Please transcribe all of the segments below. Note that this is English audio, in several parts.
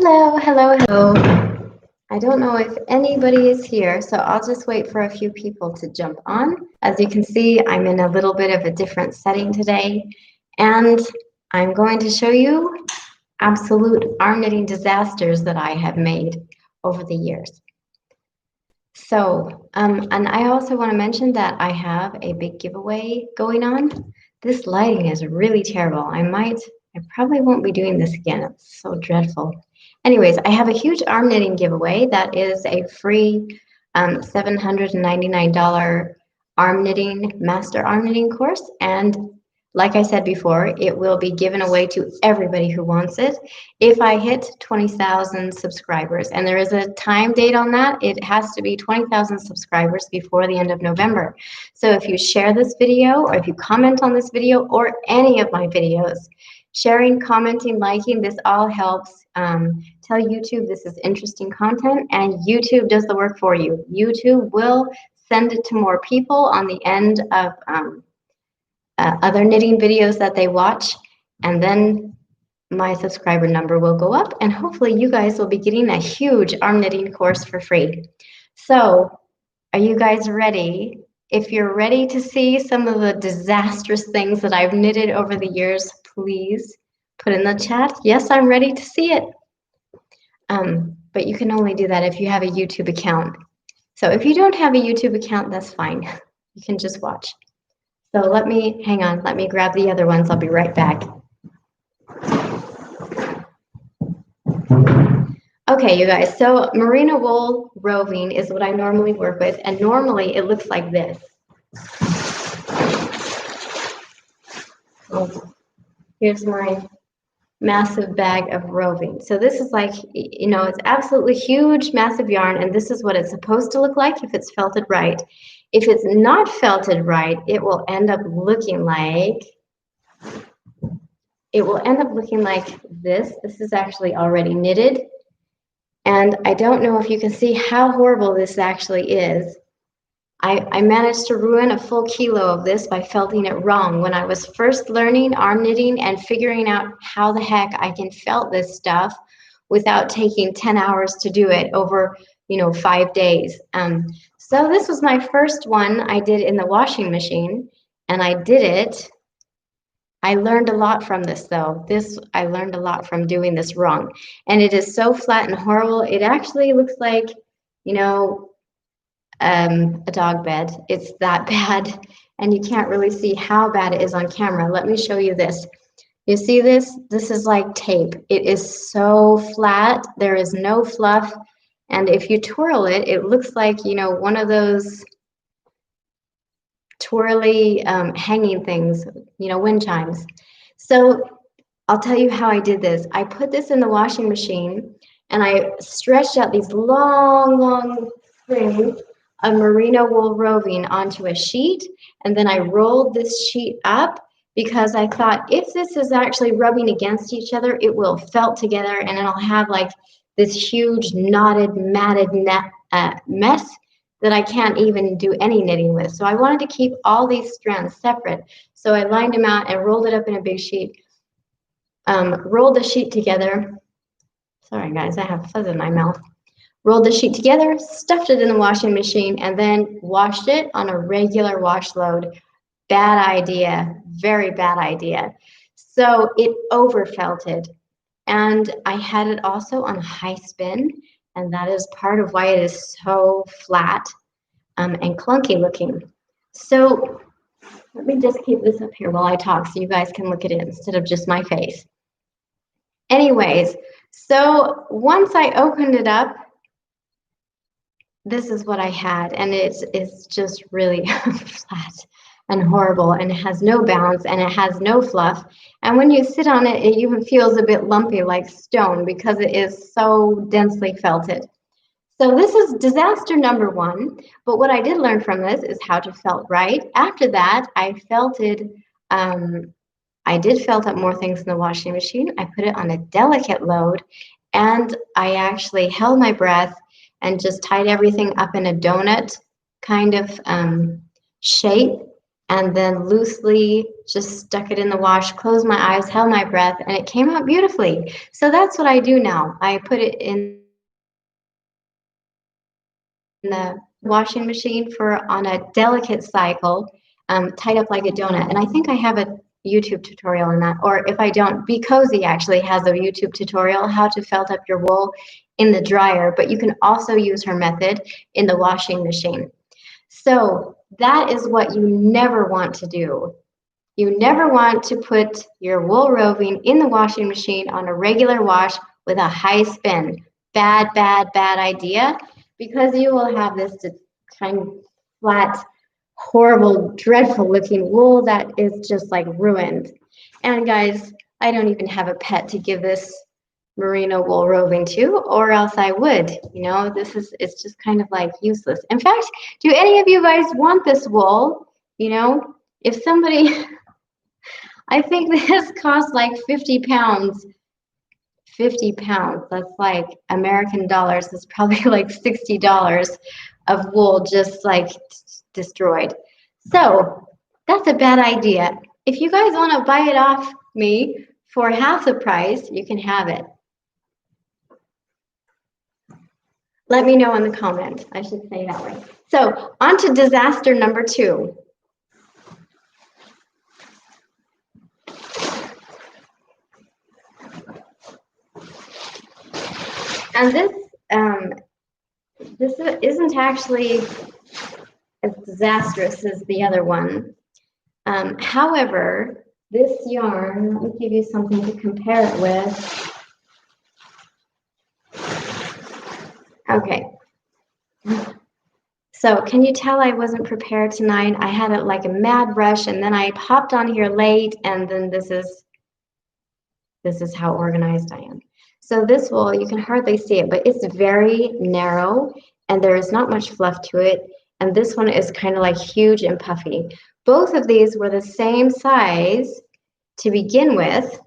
Hello, hello, hello. I don't know if anybody is here, so I'll just wait for a few people to jump on. As you can see, I'm in a little bit of a different setting today, and I'm going to show you absolute arm knitting disasters that I have made over the years. So, and I also want to mention that I have a big giveaway going on. This lighting is really terrible. I probably won't be doing this again. It's so dreadful. Anyways, I have a huge arm knitting giveaway that is a free $799 master arm knitting course. And like I said before, it will be given away to everybody who wants it if I hit 20,000 subscribers. And there is a time date on that. It has to be 20,000 subscribers before the end of November. So if you share this video, or if you comment on this video, or any of my videos, sharing, commenting, liking, this all helps tell YouTube this is interesting content, and YouTube does the work for you. YouTube will send it to more people on the end of other knitting videos that they watch, and then my subscriber number will go up, and hopefully you guys will be getting a huge arm knitting course for free. So are you guys ready? If you're ready to see some of the disastrous things that I've knitted over the years, please put in the chat, yes, I'm ready to see it. But you can only do that if you have a YouTube account. So if you don't have a YouTube account, that's fine. You can just watch. So hang on, let me grab the other ones. I'll be right back. Okay, you guys, so merino wool roving is what I normally work with, and normally it looks like this. Here's my massive bag of roving. So this is like, you know, it's absolutely huge, massive yarn, and this is what it's supposed to look like if it's felted right. If it's not felted right, it will end up looking like this. This is actually already knitted. And I don't know if you can see how horrible this actually is. I managed to ruin a full kilo of this by felting it wrong. When I was first learning arm knitting and figuring out how the heck I can felt this stuff without taking 10 hours to do it over, 5 days. So this was my first one I did in the washing machine, and I did it. I learned a lot from this, though. I learned a lot from doing this wrong. And it is so flat and horrible. It actually looks like, a dog bed. It's that bad. And you can't really see how bad it is on camera. Let me show you this. You see this? This is like tape. It is so flat. There is no fluff. And if you twirl it, it looks like, one of those twirly hanging things, wind chimes. So I'll tell you how I did this. I put this in the washing machine, and I stretched out these long strings of merino wool roving onto a sheet, and then I rolled this sheet up because I thought if this is actually rubbing against each other, it will felt together, and it'll have like this huge knotted, matted mess that I can't even do any knitting with. So I wanted to keep all these strands separate. So I lined them out and rolled it up in a big sheet. Rolled the sheet together. Sorry guys, I have fuzz in my mouth. Rolled the sheet together, stuffed it in the washing machine, and then washed it on a regular wash load. Bad idea, very bad idea. So it over felted. And I had it also on high spin, and that is part of why it is so flat and clunky looking. So let me just keep this up here while I talk so you guys can look at it instead of just my face. Anyways, so once I opened it up, this is what I had, and it's just really flat and horrible, and it has no bounce, and it has no fluff. And when you sit on it, it even feels a bit lumpy like stone because it is so densely felted. So this is disaster number 1. But what I did learn from this is how to felt right. After that, I did felt up more things in the washing machine. I put it on a delicate load, and I actually held my breath and just tied everything up in a donut kind of shape. and then loosely just stuck it in the wash, closed my eyes, held my breath, and it came out beautifully. So that's what I do now. I put it in the washing machine for on a delicate cycle, tied up like a donut. And I think I have a YouTube tutorial on that. Or if I don't, Be Cozy actually has a YouTube tutorial how to felt up your wool in the dryer, but you can also use her method in the washing machine. So that is what you never want to do. You never want to put your wool roving in the washing machine on a regular wash with a high spin. Bad, bad, bad idea, because you will have this kind of flat, horrible, dreadful looking wool that is just like ruined. And guys, I don't even have a pet to give this merino wool roving to, or else I would. You know, it's just kind of like useless. In fact, do any of you guys want this wool? You know, if somebody, I think this costs like 50 pounds. 50 pounds, that's like American dollars. It's probably like $60 of wool just like destroyed. So that's a bad idea. If you guys want to buy it off me for half the price, you can have it. Let me know in the comment. I should say that way. So on to disaster number 2. And this isn't actually as disastrous as the other one. However, this yarn, let me give you something to compare it with. Okay. So can you tell I wasn't prepared tonight? I had it like a mad rush, and then I popped on here late, and then this is how organized I am. So this wool, you can hardly see it, but it's very narrow, and there is not much fluff to it. And this one is kind of like huge and puffy. Both of these were the same size to begin with.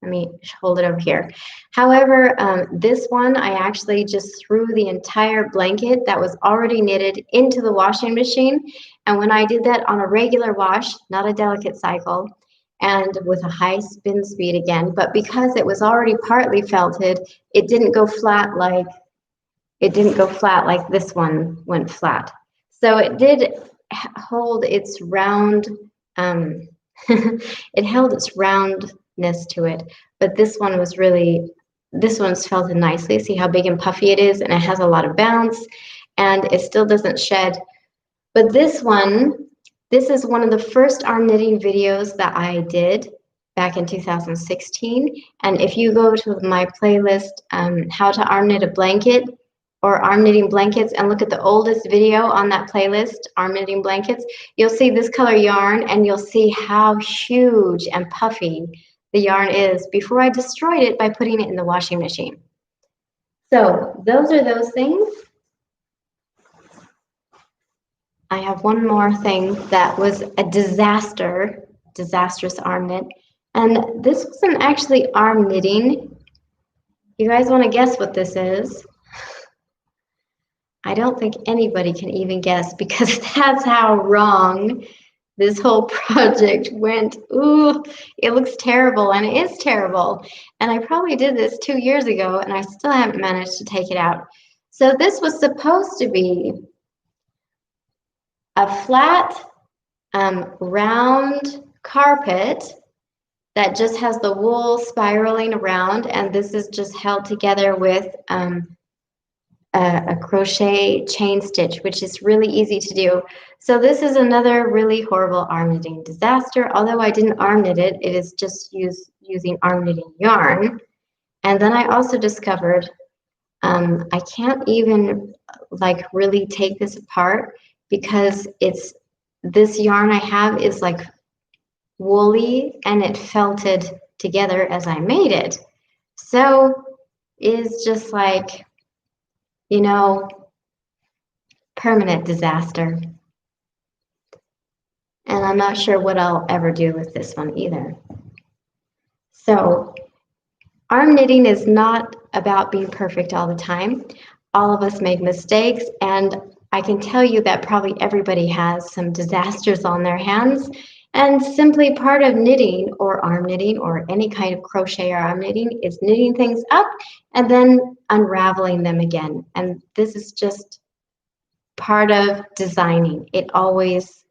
Let me hold it over here. However, this one, I actually just threw the entire blanket that was already knitted into the washing machine. And when I did that on a regular wash, not a delicate cycle, and with a high spin speed again, but because it was already partly felted, it didn't go flat like this one went flat. So it did hold its round, it held its roundness to it, but this one's felted nicely. See how big and puffy it is, and it has a lot of bounce, and it still doesn't shed. But this is one of the first arm knitting videos that I did back in 2016. And if you go to my playlist, How to Arm Knit a Blanket, or Arm Knitting Blankets, and look at the oldest video on that playlist, Arm Knitting Blankets, you'll see this color yarn, and you'll see how huge and puffy the yarn is before I destroyed it by putting it in the washing machine. So those are those things. I have one more thing that was a disastrous arm knit. And this wasn't actually arm knitting. You guys want to guess what this is? I don't think anybody can even guess, because that's how wrong this whole project went. Ooh, it looks terrible, and it is terrible. And I probably did this 2 years ago, and I still haven't managed to take it out. So this was supposed to be a flat, round carpet that just has the wool spiraling around, and this is just held together with a crochet chain stitch, which is really easy to do. So this is another really horrible arm knitting disaster. Although I didn't arm knit it, it is just using arm knitting yarn. And then I also discovered I can't even like really take this apart, because this yarn I have is like woolly, and it felted together as I made it. So it's just like, you know, permanent disaster. And I'm not sure what I'll ever do with this one either. So arm knitting is not about being perfect all the time. All of us make mistakes, and I can tell you that probably everybody has some disasters on their hands. And simply part of knitting or arm knitting or any kind of crochet or arm knitting is knitting things up and then unraveling them again. And this is just part of designing. It's always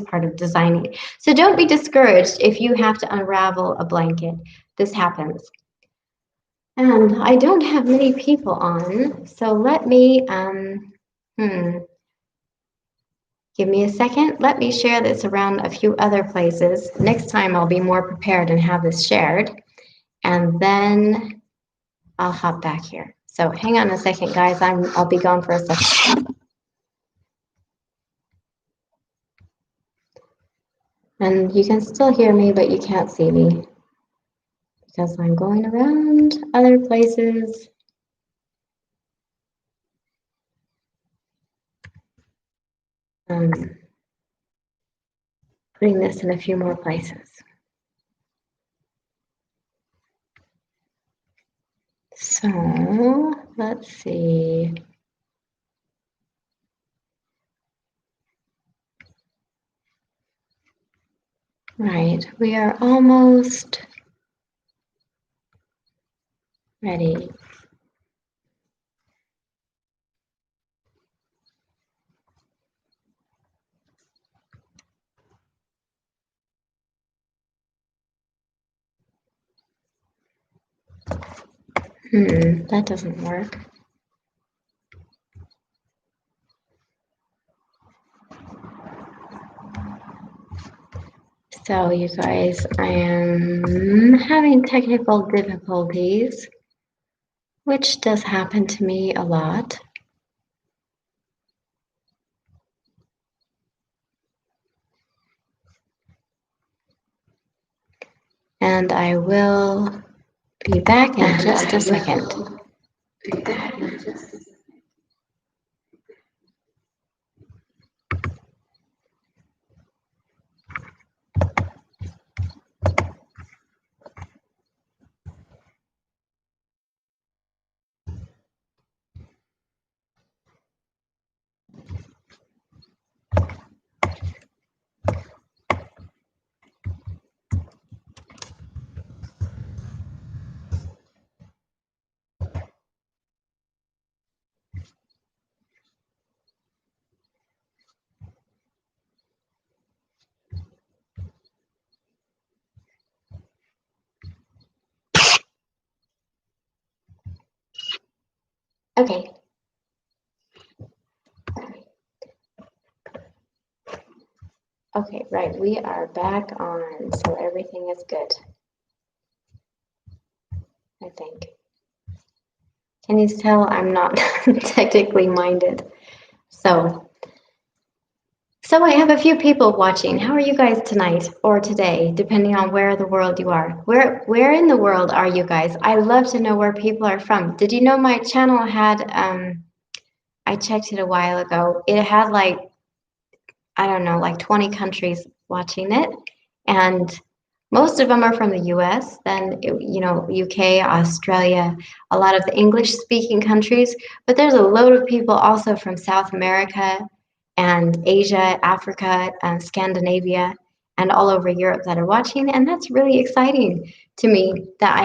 part of designing. So don't be discouraged if you have to unravel a blanket. This happens. And I don't have many people on, so let me give me a second. Let me share this around a few other places. Next time I'll be more prepared and have this shared. And then I'll hop back here. So hang on a second, guys. I'll be gone for a second. And you can still hear me, but you can't see me because I'm going around other places. Putting this in a few more places. So let's see. Right, we are almost ready. That doesn't work. So you guys, I am having technical difficulties, which does happen to me a lot. And I will be back in just a second. Okay. Okay, right, we are back on, so everything is good, I think. Can you tell I'm not technically minded? So I have a few people watching. How are you guys tonight or today, depending on where in the world you are? Where in the world are you guys? I love to know where people are from. Did you know my channel had, I checked it a while ago. It had like, I don't know, like 20 countries watching it. And most of them are from the US, then, you know, UK, Australia, a lot of the English speaking countries. But there's a load of people also from South America and Asia, Africa, and Scandinavia, and all over Europe that are watching. And that's really exciting to me that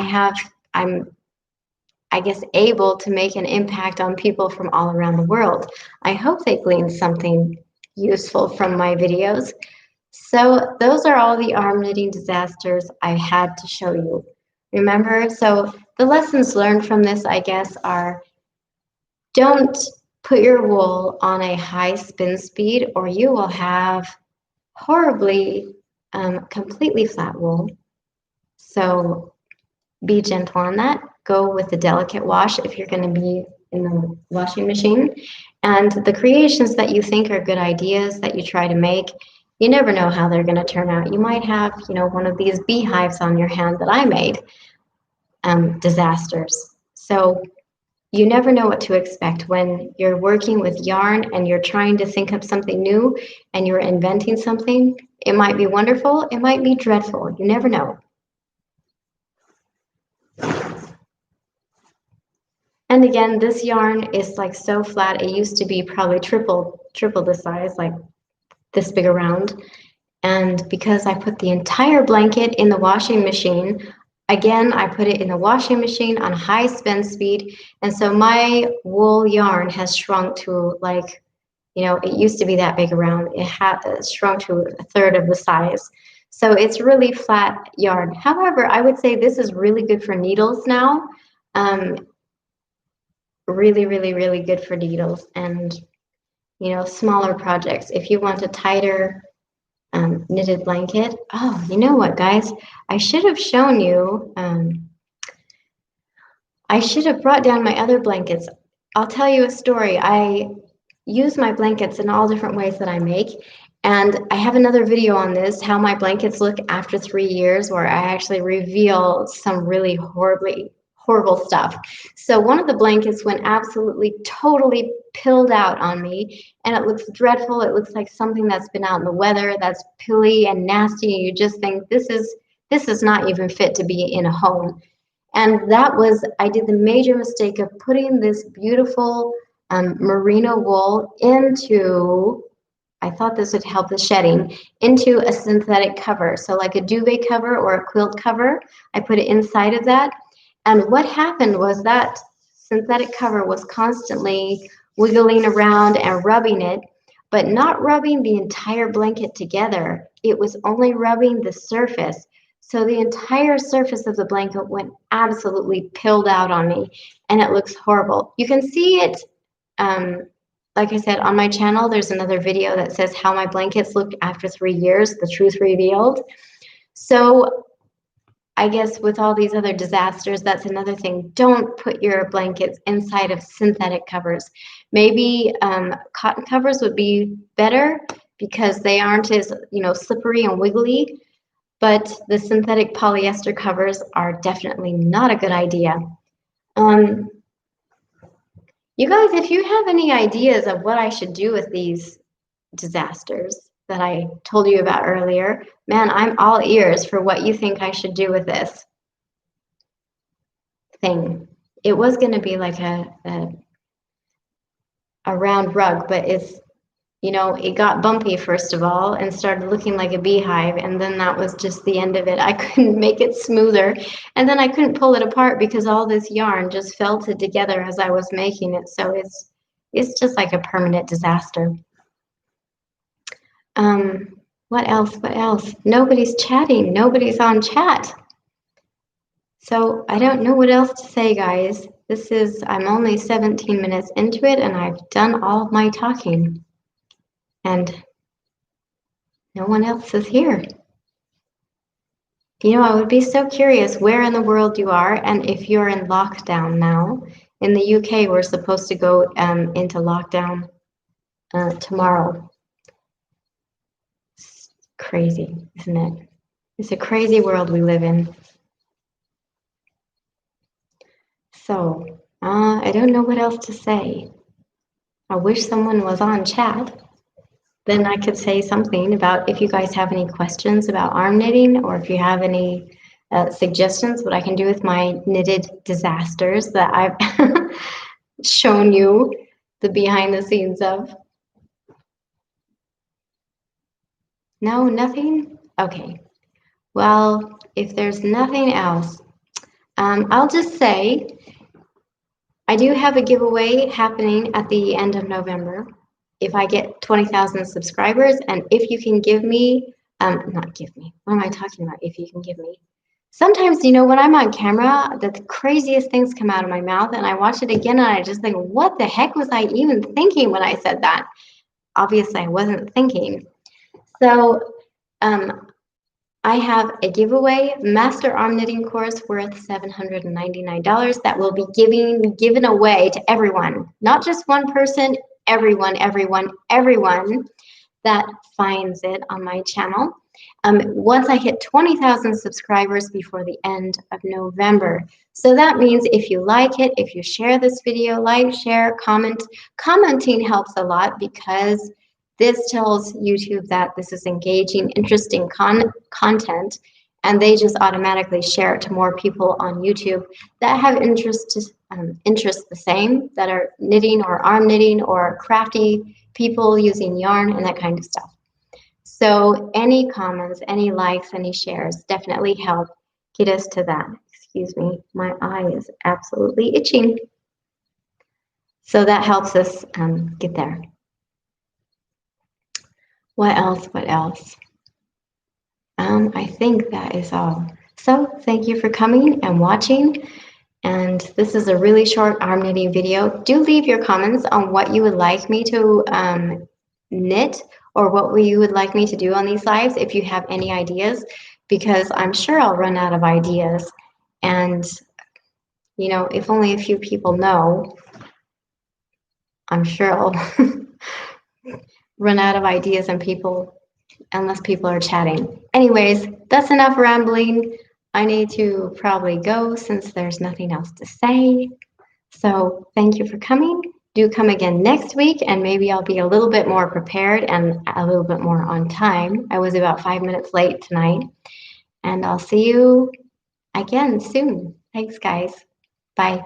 I'm, I guess, able to make an impact on people from all around the world. I hope they glean something useful from my videos. So those are all the arm knitting disasters I had to show you. Remember, so the lessons learned from this, I guess, are don't put your wool on a high spin speed or you will have horribly completely flat wool. So be gentle on that. Go with the delicate wash if you're going to be in the washing machine. And the creations that you think are good ideas that you try to make, you never know how they're going to turn out. You might have, you know, one of these beehives on your hand that I made, disasters. So you never know what to expect when you're working with yarn and you're trying to think up something new and you're inventing something. It might be wonderful, it might be dreadful. You never know. And And again, this yarn is like so flat. It used to be probably triple the size, like this big around. And because I put the entire blanket in the washing machine, again, I put it in the washing machine on high spin speed. And so my wool yarn has shrunk to like, you know, it used to be that big around. It had shrunk to a third of the size. So it's really flat yarn. However, I would say this is really good for needles now. Really, really, really good for needles and, you know, smaller projects. If you want a tighter knitted blanket. Oh, you know what, guys? I should have shown you. I should have brought down my other blankets. I'll tell you a story. I use my blankets in all different ways that I make. And I have another video on this, how my blankets look after 3 years, where I actually reveal some really horrible stuff. So one of the blankets went absolutely, totally pilled out on me, and it looks dreadful. It looks like something that's been out in the weather, that's pilly and nasty. You just think this is not even fit to be in a home. And that was, I did the major mistake of putting this beautiful merino wool into, I thought this would help the shedding, into a synthetic cover. So like a duvet cover or a quilt cover, I put it inside of that. And what happened was that synthetic cover was constantly wiggling around and rubbing it, but not rubbing the entire blanket together. It was only rubbing the surface. So the entire surface of the blanket went absolutely pilled out on me, and it looks horrible. You can see it, like I said, on my channel. There's another video that says how my blankets looked after 3 years, the truth revealed. So I guess with all these other disasters, that's another thing. Don't put your blankets inside of synthetic covers. Maybe cotton covers would be better because they aren't as, you know, slippery and wiggly. But the synthetic polyester covers are definitely not a good idea. You guys, if you have any ideas of what I should do with these disasters that I told you about earlier, man, I'm all ears for what you think I should do with this thing. It was going to be like a round rug, but it's, you know, it got bumpy first of all and started looking like a beehive, and then that was just the end of it. I couldn't make it smoother, and then I couldn't pull it apart because all this yarn just felted together as I was making it. So it's just like a permanent disaster. What else? What else? Nobody's chatting. Nobody's on chat. So I don't know what else to say, guys. I'm only 17 minutes into it, and I've done all of my talking. And no one else is here. You know, I would be so curious where in the world you are and if you're in lockdown now. In the UK, we're supposed to go into lockdown tomorrow. It's crazy, isn't it? It's a crazy world we live in. So, I don't know what else to say. I wish someone was on chat. Then I could say something about if you guys have any questions about arm knitting, or if you have any suggestions what I can do with my knitted disasters that I've shown you the behind the scenes of. No, nothing? Okay. Well, if there's nothing else, I'll just say I do have a giveaway happening at the end of November. If I get 20,000 subscribers, and if you can give me, not give me, what am I talking about? If you can give me. Sometimes, you know, when I'm on camera, the craziest things come out of my mouth, and I watch it again and I just think, what the heck was I even thinking when I said that? Obviously, I wasn't thinking. So I have a giveaway master arm knitting course worth $799 that will be given away to everyone, not just one person, everyone that finds it on my channel. Once I hit 20,000 subscribers before the end of November. So that means if you like it, if you share this video, like, share, comment. Commenting helps a lot because this tells YouTube that this is engaging, interesting content, and they just automatically share it to more people on YouTube that have interest interests the same, that are knitting or arm knitting or crafty people using yarn and that kind of stuff. So any comments, any likes, any shares definitely help get us to that. Excuse me, my eye is absolutely itching. So that helps us get there. What else? What else? I think that is all. So thank you for coming and watching. And this is a really short arm knitting video. Do leave your comments on what you would like me to knit, or what you would like me to do on these lives if you have any ideas, because I'm sure I'll run out of ideas. And, you know, if only a few people know, I'm sure I'll run out of ideas and people, unless people are chatting. Anyways, that's enough rambling. I need to probably go since there's nothing else to say. So thank you for coming. Do come again next week, and maybe I'll be a little bit more prepared and a little bit more on time. I was about 5 minutes late tonight, and I'll see you again soon. Thanks, guys. Bye.